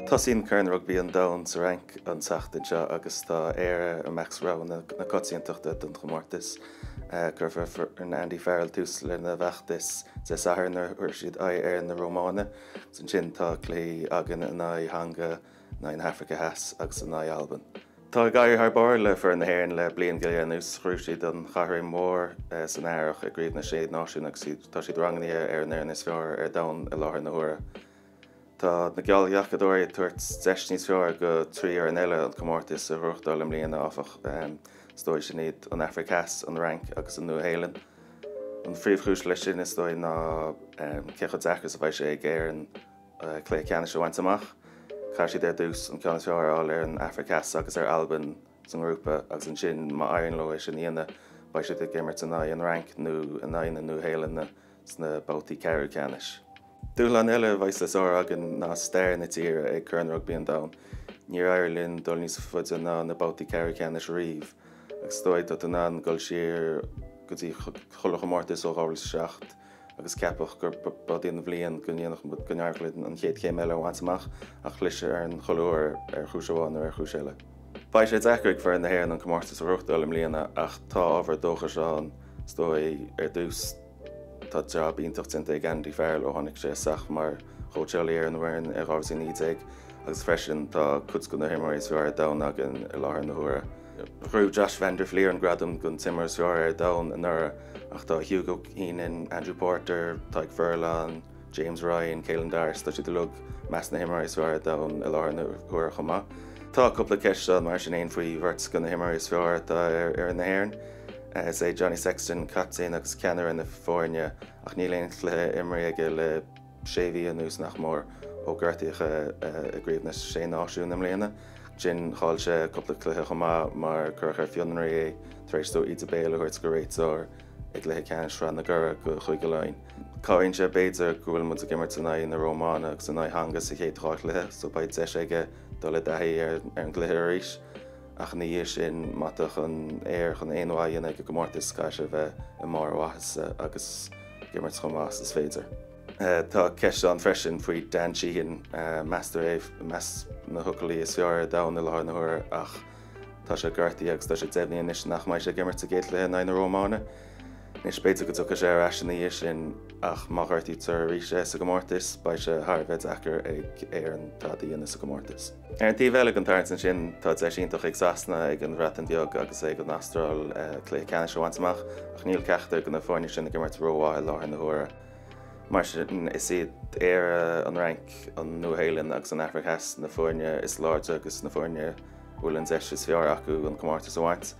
Tá sin cairn rugby an dam sa rank an seachtain seo agus tá éire a meach rá na cotíonachta don chomórtas gur bhfuil an Andy Farrell tús le na bheachtas sa saharnar uair siad ar na Rómáine san sin tá clé agan in hanga na in Africa Heas agus in Alban. Tá gaiir thbar le for na hhéireann le blion go léanús chrú siad an chathair mór san áireach a gríomh na séad náisiún agus tá siad rangaí ar an air is fearr ar dam i láthair na huaire. Tá na geall iachadóirí tuairt 16 fear go trí ar an eile an chomórtas a ruchtdal am líana áfach stoi sin iad an Africa Heas an rank agus an Domhain. An phríomhchúis lei sin is dói ná cecha dechas a bhaid sé ag éir an clé ceanna se bhaint amach. Cha siad ar dús an ceanna fear áil ar an Africa Heas agus ar Alban san grúpa agus an sin má airon lo sin íana bhaid siad ag gimmert an rank nó an Domhain sna bátaí ceithre ceannis. Dúil an eile bhaid le sár agan ná stair na tíre ag chun rugby an dam. Níor Ireland dul níos fuide ná na bátaí ceithre ceannis riomh, agus dóid dat an an goil siar go dtí chola chomórtas ó ghabhfuil seacht agus ceapach gur badíon bblion go nearchlaid an chéad chéim eile bhaint amach ach chluise ar an choulúir ar chúiseháin ar chúiseile. Ba sé deachraigh fear na hhéireann an chomórtas a ruchtdal im líana ach tá ábhar dócha seán stoi ar dús tá job iontacht ag Andy Farrell ó tháinig sé sach mar chótealaí ar an bhhain ar ghabhas in iad agus freisin tá cuid go na himmaréis fear dam agan i láthair na huaire. Rú Josh van der Fleer an gradam gon timmers fear ar dam an nura ach tá Hugo Keenan, Andrew Porter, Tyke Furlan, James Ryan, Caelan Darce tá siad lug meas na himmaréis fear dam i láthair na huaire chomá. Tá coppla ceiste mar sin éon faoi bhirt go na himmaréis fear ar na hhéireann. Sé Johnny Sexton captain agus ceannar in na fórne ach ní léon le imrí aige le séhí a nús nach mór ó ggurtaíoch a gríomh na sé náisiún am léana. Sin cháil sé coppla cluthe chomá mar chuir ar fionnaí tar éis dó iad a béile chuirt go réiteáir ag le cean sran na gura go chuig go lein. Cáonn sé béidir go bhfuil mu a gimmert na Rómáine agus an hanga sa chéad tráchtlathe, so baid deis aige dul le dathí ar an gluthe arís. Ach ní dhé sin matach an éir chun éonháin ag go gomórtas caiise bheith i mar bhathas agus gimmert chomás is féidir. Tá ceiste an freisin faoi Dan Sheehan meastar meas na thucailí is fear dam i láthair na huaire ach tá sé gortaí agus tá sé déimhníon is nach maiid sé gimmert a géit le na Rómáine. Nis beidir go tucha sé ar eisina dhé sin ach má gortaí tar ríise sa gomórtas ba sé thbheith achar ag éar an tádaíana sa gomórtas. Ar an tíomh eile an tartan sin tá éisiintach ag sasna ag an bhreatan beag agus ag an astráil clé ceanna se bhaint amach ach níl ceachtar go na fáinne sin gimmert róháil láthair na huaire. Mar sin is iad éire an rank an Domhain agus an Africa Heas na fórne is láirte agus na fórne bhfuil an deis is fear acu an chomórtas bhaint.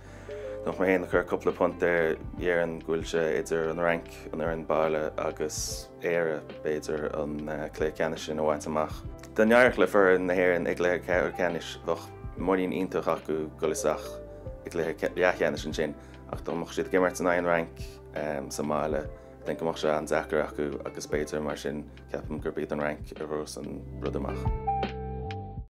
Domhain chur coppla punt ar dhéann gúil sé idir an rank an ar an baile agus éire béidir an clé ceanna sin bhaint amach. Den nearach le fear na hhéireann ag léir ceithre ceannis bheith maíonn ionintach acu golasach ag léir leacheanna sin ach tá mo siad gimmert an rank sa máile. Think go sé an zachar acu agus béidir mar sin ceapam gur bíad an rank a bhs an rud amach.